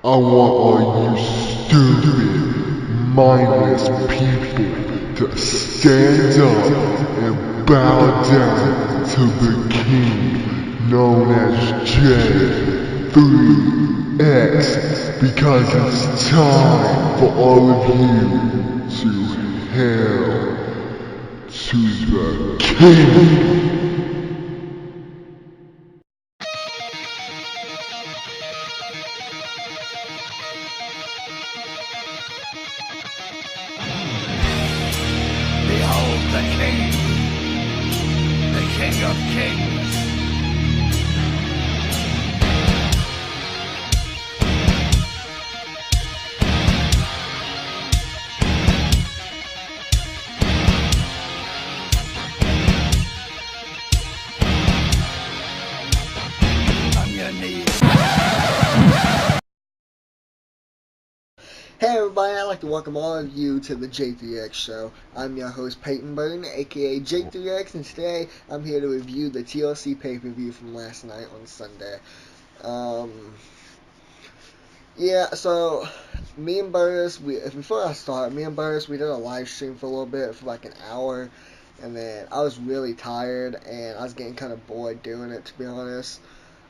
I want all you stupid, mindless people to stand up and bow down to the king known as J3X because it's time for all of you to hail to the king. Behold the King of Kings. On your knees. Hey everybody, I'd like to welcome all of you to the J3X show. I'm your host Peyton Burton, aka J3X, and today I'm here to review the TLC Ppv from last night on Sunday. So me and Burtis, before I start, me and Burtis, we did a live stream for a little bit, for like an hour, and then I was really tired, and I was getting kind of bored doing it, to be honest.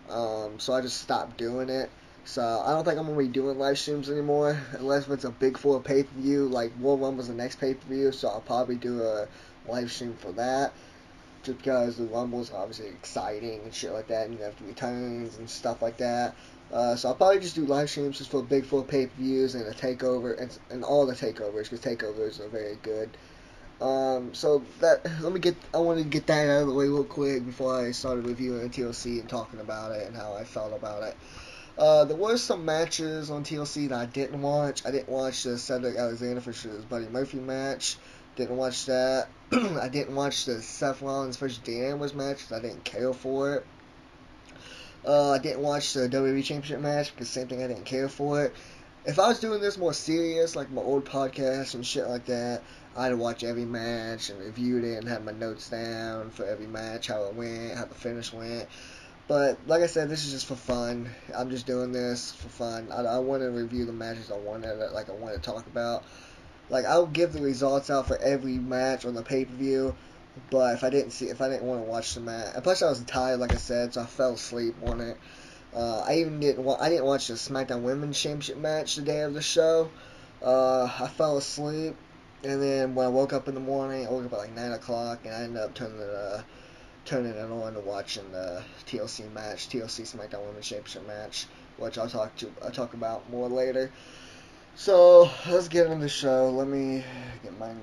So I just stopped doing it. So I don't think I'm gonna be doing live streams anymore unless it's a big full pay-per-view. Like Royal Rumble's the next pay-per-view, so I'll probably do a live stream for that. Just because the Rumble's obviously exciting and shit like that, and you have to returns and stuff like that. So I'll probably just do live streams just for big full pay-per-views and a takeover and all the takeovers, because takeovers are very good. So that I want to get that out of the way real quick before I started reviewing TLC and talking about it and how I felt about it. There were some matches on TLC that I didn't watch. I didn't watch the Cedric Alexander vs. Buddy Murphy match. Didn't watch that. I didn't watch the Seth Rollins vs. Dean Ambrose match because I didn't care for it. I didn't watch the WWE Championship match because same thing, I didn't care for it. If I was doing this more serious, like my old podcast and shit like that, I'd watch every match and reviewed it and had my notes down for every match, how it went, how the finish went. But like I said, this is just for fun. I'm just doing this for fun. I want to review the matches I want to talk about. Like I'll give the results out for every match on the pay-per-view. But if I didn't want to watch the match, and plus I was tired, like I said, so I fell asleep on it. I didn't watch the SmackDown Women's Championship match the day of the show. I fell asleep, and then when I woke up in the morning, I woke up at like 9 o'clock, and I ended up turning it on to watching the TLC match, TLC SmackDown Women's Championship match, which I'll talk about more later. So let's get into the show. Let me get my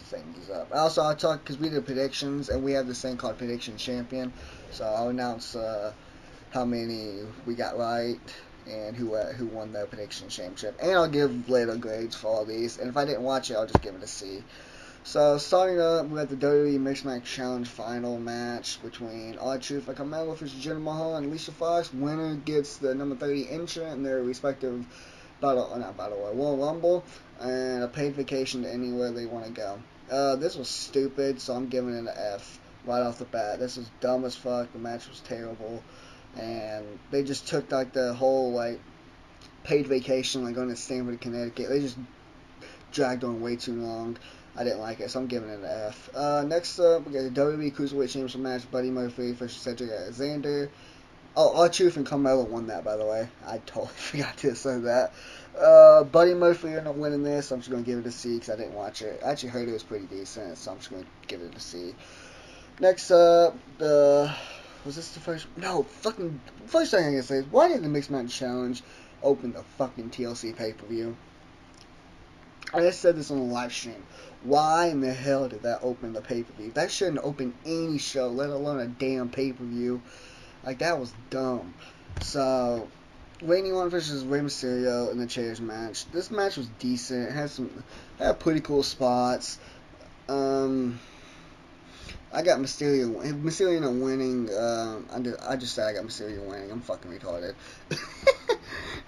things up. Also, I'll talk because we did predictions, and we have this thing called Prediction Champion. So I'll announce how many we got right and who won the Prediction Championship, and I'll give later grades for all these. And if I didn't watch it, I'll just give it a C. So, starting up, we got the WWE Mixed Match Challenge final match between R-Truth and Carmelo vs. Jinder Mahal and Alicia Fox. Winner gets the number 30 entrant in their respective Royal Rumble, and a paid vacation to anywhere they want to go. This was stupid, so I'm giving it an F right off the bat. This was dumb as fuck. The match was terrible, and they just took like the whole like paid vacation, like going to Stamford, Connecticut. They just dragged on way too long. I didn't like it, so I'm giving it an F. Next up, we got the WWE Cruiserweight Championship match, Buddy Murphy versus Cedric Alexander. Oh, R-Truth and Carmelo won that, by the way. I totally forgot to say that. Buddy Murphy ended up winning this, so I'm just going to give it a C because I didn't watch it. I actually heard it was pretty decent, so I'm just going to give it a C. Next up, was this the first? No, fucking, first thing I'm going to say is, why did the Mixed Match Challenge open the fucking TLC pay-per-view? I just said this on a live stream. Why in the hell did that open the pay-per-view? That shouldn't open any show, let alone a damn pay-per-view. Like, that was dumb. So, Randy Orton versus Rey Mysterio in the chairs match. This match was decent. It had pretty cool spots. I got Mysterio. If Mysterio ended up winning, I just said I got Mysterio winning. I'm fucking retarded.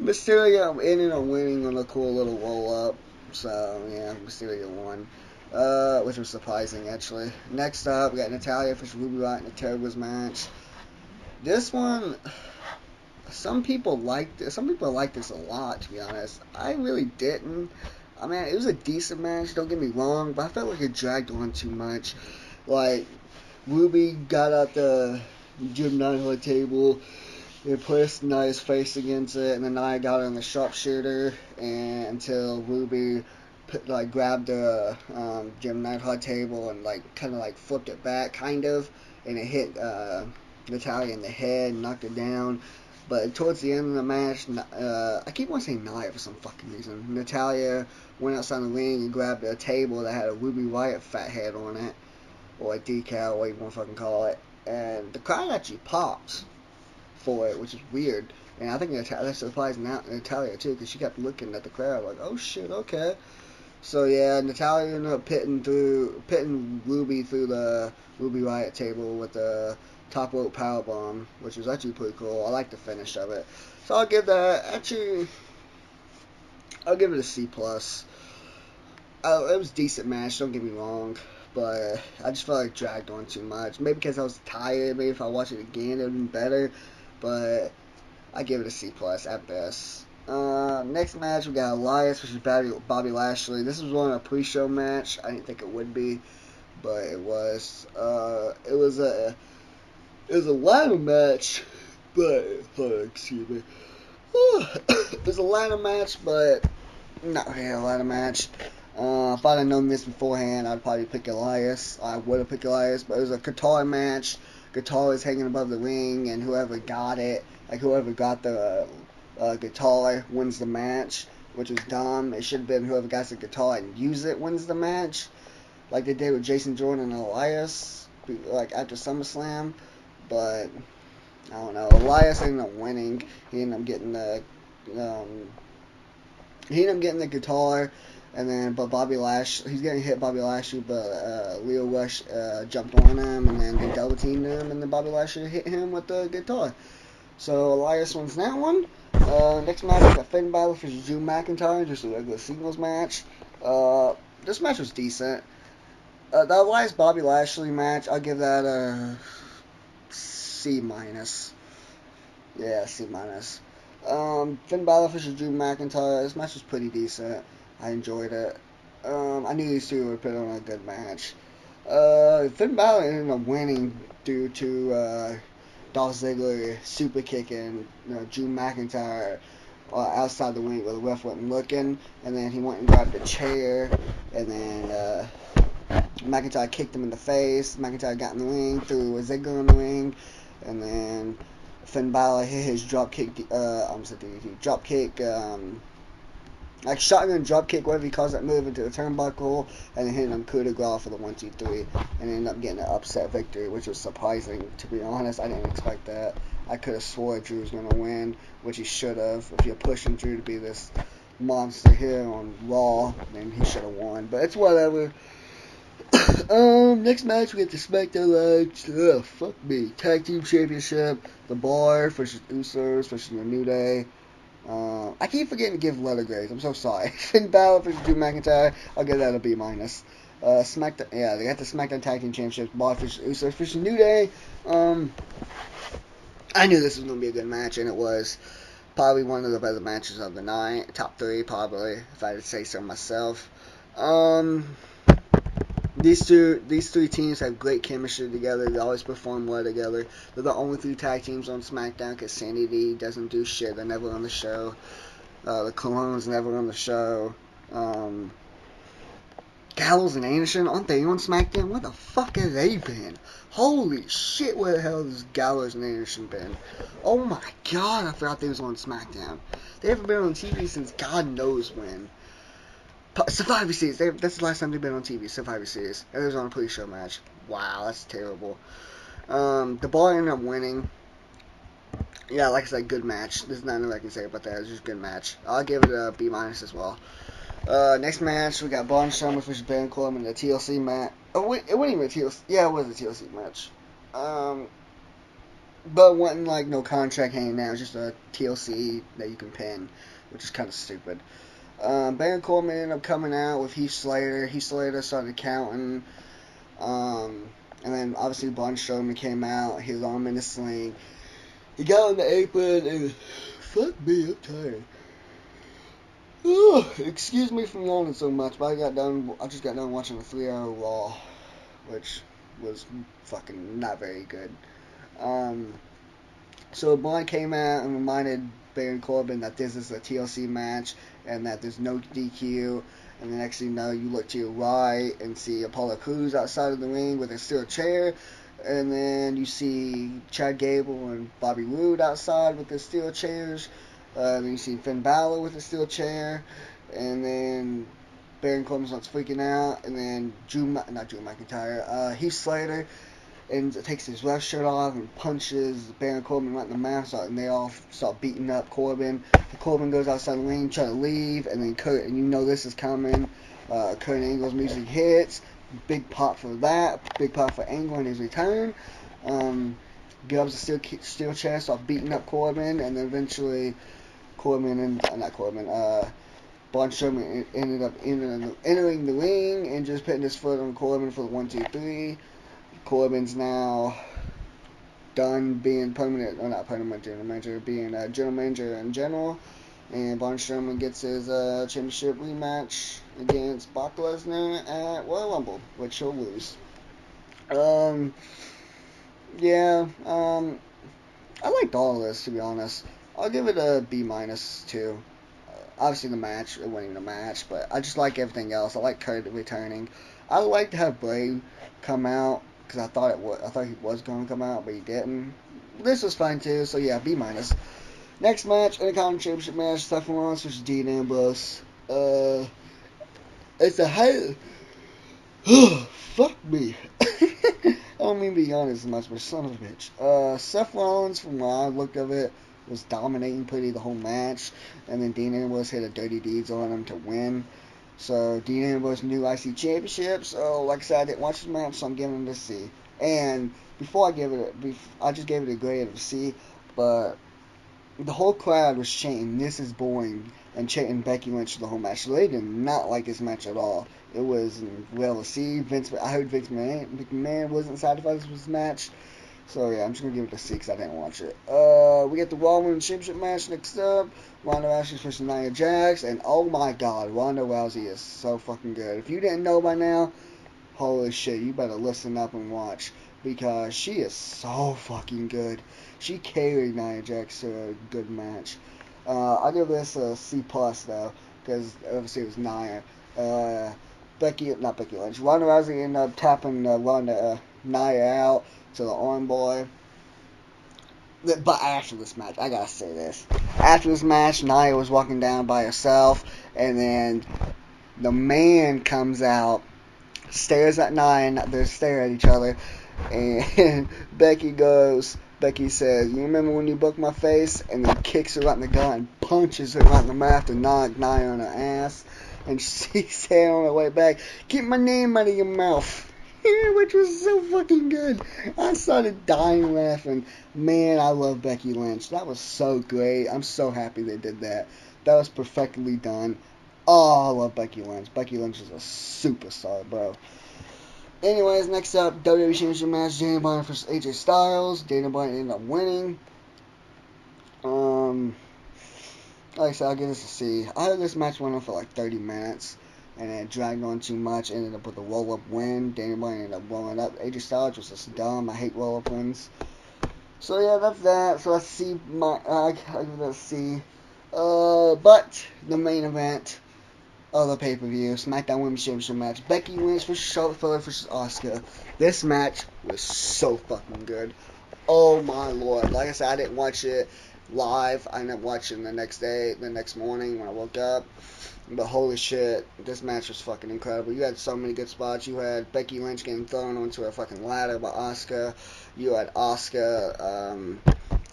Mysterio ended up winning on a cool little roll-up. So, yeah, Mysterio won. Which was surprising, actually. Next up, we got Natalya versus Ruby Riott in the Terribles match. This one, some people liked this. Some people liked this a lot, to be honest. I really didn't. I mean, it was a decent match, don't get me wrong, but I felt like it dragged on too much. Like, Ruby got out the Jim Nighthawk table and placed Nia's face against it, and then Nia got on the sharpshooter, and until Ruby grabbed the Jim Nighthawk table and kind of flipped it back, kind of, and it hit Natalya in the head and knocked her down. But towards the end of the match, I keep wanting to say Nia for some fucking reason. Natalya went outside the ring and grabbed a table that had a Ruby Riott fat head on it, or a decal, what you want to fucking call it. And the crowd actually popped for it, which is weird. And I think that surprised Natalya too, because she kept looking at the crowd like, oh shit, okay. So yeah, Natalya ended up pitting Ruby through the Ruby Riott table with the top rope powerbomb, which was actually pretty cool. I like the finish of it. So I'll give it a C+. It was a decent match, don't get me wrong, but I just felt like it dragged on too much. Maybe because I was tired, maybe if I watched it again it would have been better, but I give it a C+ at best. Next match we got Elias versus Bobby Lashley. This was on a pre-show match. I didn't think it would be, but it was. It was a ladder match, but excuse me. It was a ladder match, but not really a ladder match. If I'd have known this beforehand, I'd probably pick Elias. I would have picked Elias, but it was a guitar match. Guitar is hanging above the ring, and whoever got it, whoever got the guitar wins the match, which was dumb. It should have been whoever got the guitar and use it wins the match, like they did with Jason Jordan and Elias, after SummerSlam. But I don't know. Elias ended up winning. He ended up getting the guitar, and then but Bobby Lashley, he's getting hit Bobby Lashley, but Leo Rush jumped on him, and then they double teamed him, and then Bobby Lashley hit him with the guitar. So Elias wins that one. Next match is a Finn Balor versus Drew McIntyre, just a regular singles match. This match was decent. The Elias Bobby Lashley match, I'll give that a C-. Yeah, C-. Finn Balor versus Drew McIntyre, this match was pretty decent. I enjoyed it. I knew these two would put on a good match. Finn Balor ended up winning due to Dolph Ziggler super kicking Drew McIntyre outside the ring where the ref wasn't looking, and then he went and grabbed a chair, and then McIntyre kicked him in the face. McIntyre got in the ring, threw a Ziggler in the ring, and then Finn Balor hit his drop kick, like shotgun drop kick, whatever he calls that move, into the turnbuckle, and then hit him coup de grace for the 1-2-3, and ended up getting an upset victory, which was surprising, to be honest. I didn't expect that. I could have swore Drew was going to win, which he should have. If you're pushing Drew to be this monster here on Raw, then he should have won, but it's whatever. Next match we get the SmackDown Tag Team Championship, The Bar versus Usos versus the New Day. I keep forgetting to give letter grades. I'm so sorry. Finn Balor versus Drew McIntyre. I'll give that a B-. SmackDown, yeah, they got the SmackDown Tag Team Championship. Bar versus Usos versus New Day. I knew this was gonna be a good match, and it was probably one of the better matches of the night. Top 3, probably, if I had to say so myself. These three teams have great chemistry together. They always perform well together. They're the only 3 tag teams on SmackDown because Sandy D doesn't do shit. They're never on the show. The Cologne's never on the show. Gallows and Anderson, aren't they on SmackDown? Where the fuck have they been? Holy shit, where the hell has Gallows and Anderson been? Oh my god, I forgot they was on SmackDown. They haven't been on TV since God knows when. Survivor Series. That's the last time they've been on TV. Survivor Series. And it was on a pre-show match. Wow, that's terrible. The Bar ended up winning. Yeah, like I said, good match. There's nothing I can say about that. It was just a good match. I'll give it a B- as well. Next match, we got Braun Strowman versus Baron Corbin in the TLC match. Oh, wait, it wasn't even a TLC. Yeah, it was a TLC match. But it wasn't like no contract hanging down. It was just a TLC that you can pin, which is kind of stupid. Baron Corbin ended up coming out with Heath Slater. Heath Slater started counting. And then obviously Braun Strowman came out. His arm in the sling. he got on the apron and fuck me, I'm tired. Oh, excuse me for yawning so much, but I just got done watching a 3-hour Raw, which was fucking not very good. So Braun came out and reminded Baron Corbin that this is a TLC match and that there's no DQ. And the next thing you know, you look to your right and see Apollo Crews outside of the ring with a steel chair. And then you see Chad Gable and Bobby Roode outside with their steel chairs. Then you see Finn Balor with a steel chair. And then Baron Corbin starts freaking out. And then Heath Slater and takes his left shirt off and punches Baron Corbin right in the mouth, and they all start beating up Corbin. Corbin goes outside the ring, trying to leave, and then and you know this is coming. Kurt Angle's music hits. Big pop for that. Big pop for Angle in his return. Grabs the steel chair, start beating up Corbin, and then eventually Braun Strowman ended up entering the ring and just putting his foot on Corbin for the 1, 2, 3. Corbin's now done being not permanent general manager, being a general manager in general. And Braun Strowman gets his championship rematch against Brock Lesnar at Royal Rumble, which he'll lose. I liked all of this, to be honest. I'll give it a B- too. Obviously the match, it wasn't even a match, but I just like everything else. I like Kurt returning. I would like to have Bray come out, because I thought he was going to come out, but he didn't. This was fine too, so yeah, B-. Next match, Intercontinental Championship match, Seth Rollins versus Dean Ambrose. It's a high... Fuck me. I don't mean to be honest as much, but son of a bitch. Seth Rollins, from what I looked of it, was dominating pretty the whole match, and then Dean Ambrose hit a dirty deeds on him to win. So Dean Ambrose new IC championship. So like I said, I didn't watch the match, so I'm giving it a C. And before I I just gave it a grade of a C. But the whole crowd was chanting, "This is boring," and chanting Becky Lynch the whole match. So they did not like this match at all. It was well a C. I heard Vince McMahon wasn't satisfied with this match. So yeah, I'm just gonna give it a C because I didn't watch it. We get the Raw Women's Championship match next up. Ronda Rousey versus Nia Jax, and oh my God, Ronda Rousey is so fucking good. If you didn't know by now, holy shit, you better listen up and watch, because she is so fucking good. She carried Nia Jax to a good match. I give this a C+ though, because obviously it was Nia. Not Becky Lynch. Ronda Rousey ended up tapping Nia out to the arm boy. But after this match, I gotta say this. After this match, Nia was walking down by herself, and then the man comes out, stares at Nia, and they stare at each other, and Becky says, "You remember when you broke my face?" And then kicks her right in the gut and punches her right in the mouth to knock Nia on her ass. And she said on her way back, "Keep my name out of your mouth." Which was so fucking good. I started dying laughing. Man, I love Becky Lynch. That was so great. I'm so happy they did that. That was perfectly done. Oh, I love Becky Lynch. Becky Lynch is a superstar, bro. Anyways, next up, WWE Championship match, Daniel Bryan versus AJ Styles. Daniel Bryan ended up winning. Like I said, I'll give this a C. I heard this match went on for like 30 minutes. And it dragged on too much. Ended up with a roll-up win. Daniel Bryan ended up rolling up AJ Styles, which was dumb. I hate roll-up wins. So yeah, that's that. So let's see. I give that a C. But the main event of the pay-per-view, SmackDown Women's Championship match, Becky Lynch versus Charlotte Flair versus Asuka. This match was so fucking good. Oh my lord! Like I said, I didn't watch it live. I ended up watching the next morning when I woke up. But holy shit, this match was fucking incredible. You had so many good spots. You had Becky Lynch getting thrown onto a fucking ladder by Asuka. You had Asuka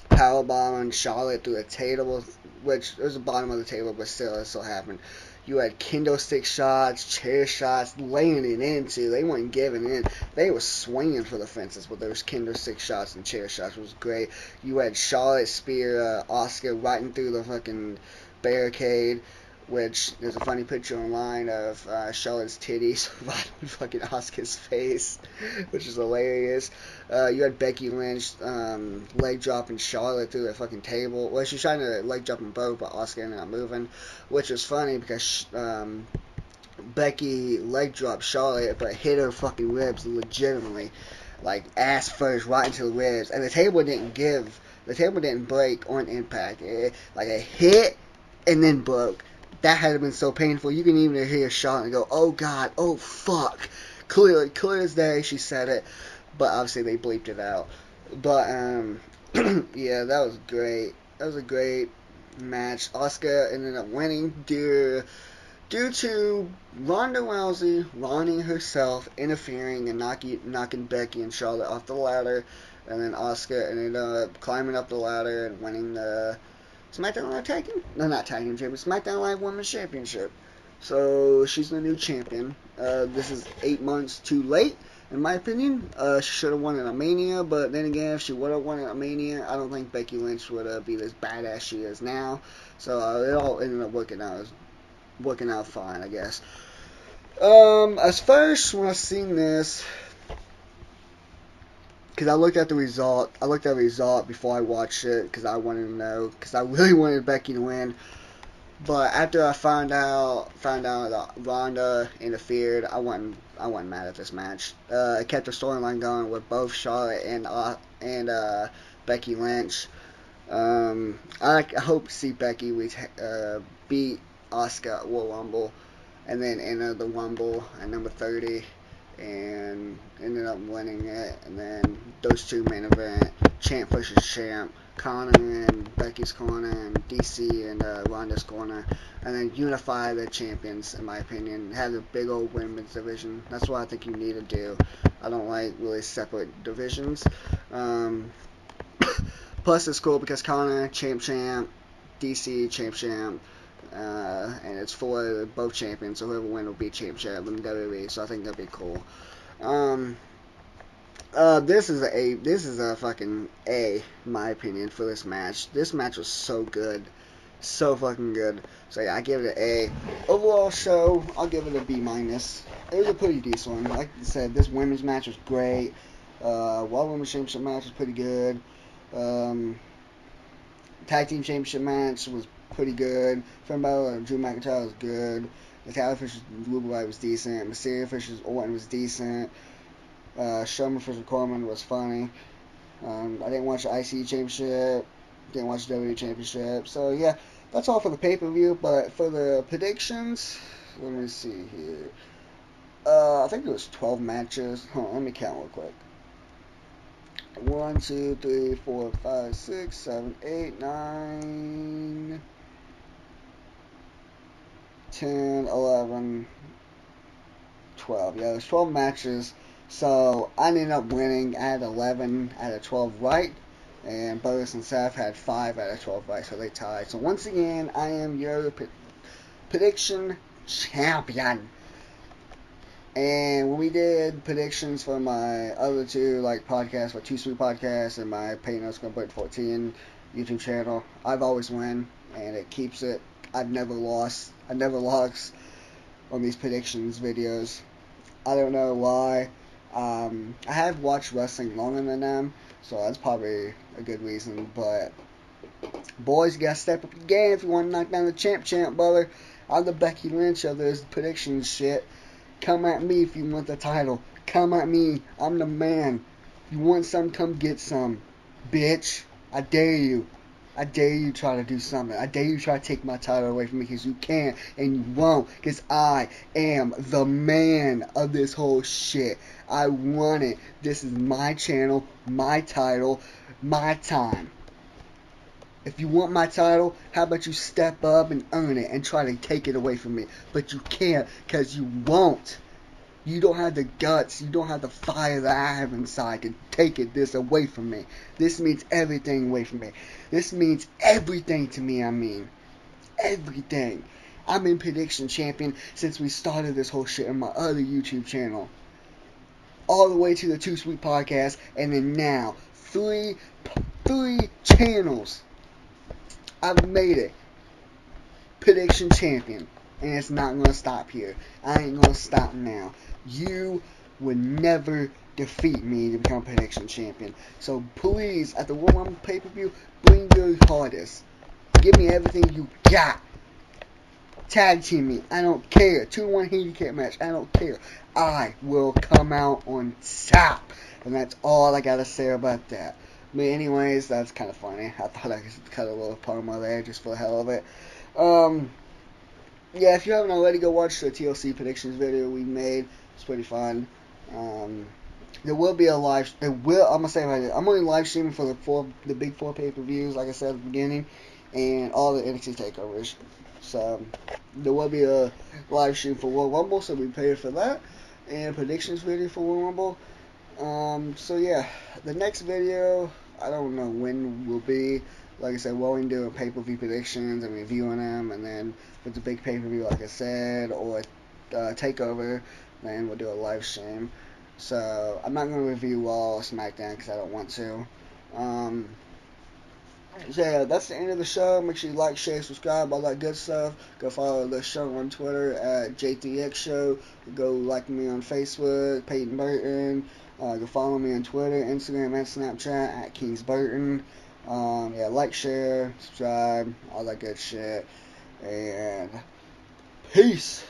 powerbombing Charlotte through a table, which was the bottom of the table, but still, it still happened. You had kendo stick shots, chair shots, laying it into. They weren't giving in. They were swinging for the fences with those kendo stick shots and chair shots. It was great. You had Charlotte spear Asuka right through the fucking barricade. which there's a funny picture online of Charlotte's titties right on fucking Asuka's face, which is hilarious. You had Becky Lynch leg dropping Charlotte through a fucking table. Well, she's trying to leg drop them both, but Asuka ended up moving, which is funny because Becky leg dropped Charlotte, but hit her fucking ribs legitimately, like ass first right into the ribs, and the table didn't break on impact. Like a hit and then broke. That had been so painful. You can even hear Charlotte go, "Oh God, oh fuck." Clear as day, she said it, but obviously they bleeped it out. But yeah, that was great. That was a great match. Asuka ended up winning due to Ronda Rousey herself, interfering and knocking Becky and Charlotte off the ladder, and then Asuka ended up climbing up the ladder and winning the SmackDown Live Tag Team? No, not Tag Team Championship. SmackDown Live Women's Championship. So she's the new champion. This is 8 months too late, in my opinion. She should have won it at Mania, but then again, if she would have won it at Mania, I don't think Becky Lynch would be as badass she is now. So it all ended up working out fine, I guess. As first when I seen this, because I looked at the result before I watched it, because I wanted to know, because I really wanted Becky to win. But after I found out that Ronda interfered, I wasn't mad at this match. It kept the storyline going with both Charlotte and Becky Lynch. I hope to see Becky beat Asuka at Royal Rumble, and then enter the Rumble at number 30, and ended up winning it. And then those two main event, champ versus champ, Connor and Becky's corner, and DC and Ronda's corner, and then unify the champions, in my opinion. Have a big old women's division. That's what I think you need to do. I don't like really separate divisions. Plus, it's cool because Connor, champ, DC, champ, and it's for both champions, so whoever wins will be champ in WWE, so I think that'd be cool. This is a fucking A, in my opinion, for this match. This match was so good. So fucking good. So yeah, I give it an A. Overall show, I'll give it a B-. It was a pretty decent one. Like I said, this women's match was great. Raw Women's Championship match was pretty good. Tag Team Championship match was pretty good. Finn Balor and Drew McIntyre was good. Natalia versus Ruby was decent. Mysterio versus Orton was decent. Strowman versus Coleman was funny. I didn't watch the IC Championship. Didn't watch the WWE Championship. So yeah, that's all for the pay-per-view. But for the predictions, let me see here. I think it was 12 matches. Hold on, let me count real quick. 1, 2, 3, 4, 5, 6, 7, 8, 9, 10, 11, 12. Yeah, there's 12 matches. So I ended up winning. I had 11 out of 12 right. And Bogus and Seth had 5 out of 12 right. So they tied. So once again, I am your prediction champion. And when we did predictions for my other two podcasts, for Two Sweet Podcasts and my Pay No Scrum 14 YouTube channel, I've always won, and it keeps it. I've never lost. I never lost on these predictions videos. I don't know why. I have watched wrestling longer than them, so that's probably a good reason. But boys, you gotta step up your game if you want to knock down the champ, brother. I'm the Becky Lynch of this prediction shit. Come at me if you want the title. Come at me. I'm the man. You want some, come get some. Bitch. I dare you. I dare you try to do something. I dare you try to take my title away from me, because you can't and you won't, because I am the man of this whole shit. I want it. This is my channel, my title, my time. If you want my title, how about you step up and earn it and try to take it away from me? But you can't, because you won't. You don't have the guts, you don't have the fire that I have inside to take this away from me. This means everything away from me. This means everything to me, everything. I've been prediction champion since we started this whole shit on my other YouTube channel. All the way to the Two Sweet Podcast, and then now, three channels. I've made it. prediction champion. And it's not going to stop here. I ain't going to stop now. You would never defeat me to become prediction champion. So please, at the Royal Rumble pay-per-view, bring your hardest. Give me everything you got. Tag team me. I don't care. 2-1 handicap match. I don't care. I will come out on top. And that's all I gotta say about that. But anyways, that's kind of funny. I thought I could cut a little promo there just for the hell of it. Yeah, if you haven't already, go watch the TLC predictions video we made. It's pretty fun. There will be a live. I'm gonna say right here, I'm only live streaming for the big 4 pay-per-views, like I said at the beginning, and all the NXT takeovers. So there will be a live stream for Royal Rumble, so be prepared for that, and a predictions video for Royal Rumble. So yeah, the next video, I don't know when will be. Like I said, we're only doing pay-per-view predictions and reviewing them, and then with the big pay-per-view, like I said, or takeover, then we'll do a live stream. So I'm not going to review Raw or SmackDown because I don't want to. So yeah, that's the end of the show. Make sure you like, share, subscribe, all that good stuff. Go follow the show on Twitter at J3X Show. Go like me on Facebook, Peyton Burton. Go follow me on Twitter, Instagram, and Snapchat at Kings Burton. Yeah, like, share, subscribe, all that good shit. And peace.